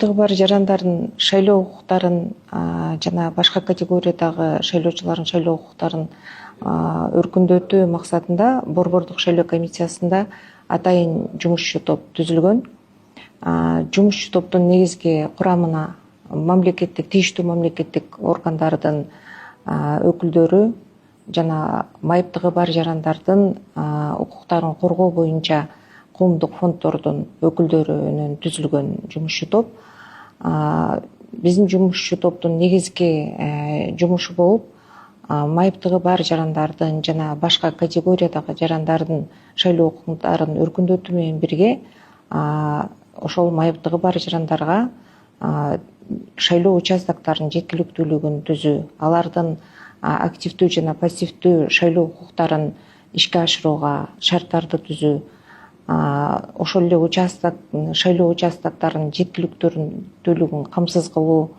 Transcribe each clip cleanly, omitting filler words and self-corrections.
майыптыгы бар жарандардын шайлоо укуктарын жана башка категориядагы шайлоочулардын шайлоо укуктарын өркүндөтүү максатында Борбордук шайлоо комиссиясында атайын жумушчу топ түзүлгөн. Жумушчу топтун негизги курамына тиештүү мамлекеттик органдардын өкүлдөрү жана майыптыгы бар жарандардын укуктарын коргоо боюнча коомдук фонддордун өкүлдөрүнөн түзүлгөн жумушчу топ. Биздин жумушчу топтун негизги жумушу болуп майыптыгы бар жарандардын жана башка категориядагы жарандардын шайлоо укуктарын өркүндөтүү менен бирге ошол майыптыгы бар жарандарга шайлоо участоктарынын жеткиликтүүлүгүн түзүү, алардын активдүү жана пассивдүү шайлоо укуктарын ишке ашырууга шарттарды түзүү, ошол эле шайлоо участоктарынын жеткиликтүүлүгүн камсыз кылуу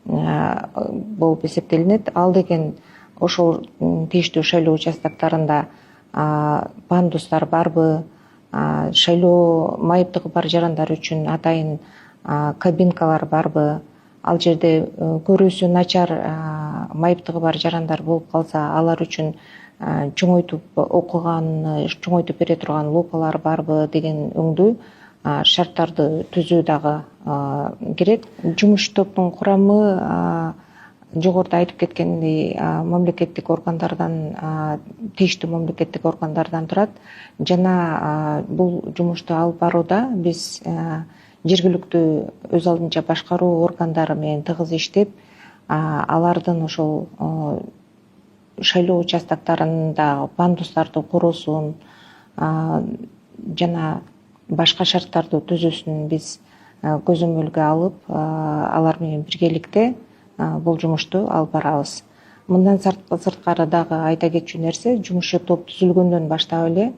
болуп эсептелинет. Ал деген ошол тийиштүү шайлоо участоктарында пандустар барбы, шайлоо майыптыгы бар жарандар үчүн атайын кабинкалар барбы, ал жерде көрүүсү начар майыптыгы бар жарандар болуп калса алар үчүн чоңойтуп окуганы чоңойтуп бере турган лупалар барбы деген өңдүү шарттарды түзүү дагы кирет. Жумушчу топтун курамы жогоруда айтып кеткендей мамлекеттик органдардан, тийиштүү мамлекеттик органдардан турат жана бул жумушту алып барууда биз жергиликтүү өз алдынча башкаруу органдары менен тыгыз иштеп, алардын ошол шайлоо участоктарында пандустарды куруусун жана башка шарттарды түзүүсүн биз көзөмөлгө алып, алар менен биргеликте бул жумушту алып барабыз. Мындан сырткары дагы айта кетчү нерсе, жумушчу топ түзүлгөндөн баштап эле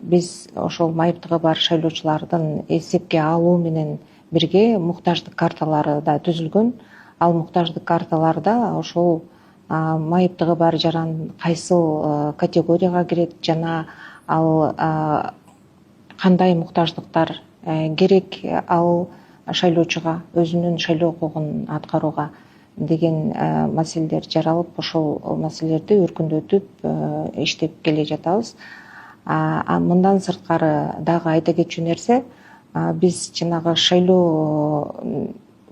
биз ошол майыптыгы бар шайлоочулардын эсепке алуу менен бирге муктаждык карталары да түзүлгөн. Ал муктаждык карталарда ошол майыптыгы бар жаран кайсыл категорияга кирет жана ал кандай муктаждыктар керек ал шайлоочуга өзүнүн шайлоо укугун аткарууга деген маселелер жаралып, ошол маселелерди өркүндөтүп иштеп келе жатабыз. Мындан сырткары дагы айта кетчү нерсе, биз жанагы шайлоо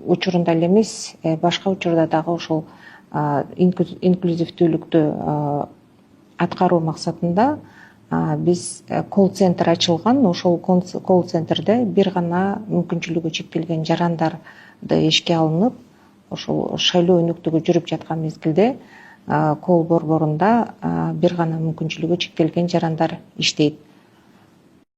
учурунда эле эмес, башка учурда дагы ошол инклюзивдүүлүктү аткаруу максатында биз колл-центр ачылган. Ошол колл-центрде бир гана мүмкүнчүлүгү чектелген жарандарды эшикке алынып, ошол шайлоо өнөктүгү жүрүп жаткан мезгилде колл борборунда бир гана мүмкүнчүлүгү чектелген жарандар иштейт.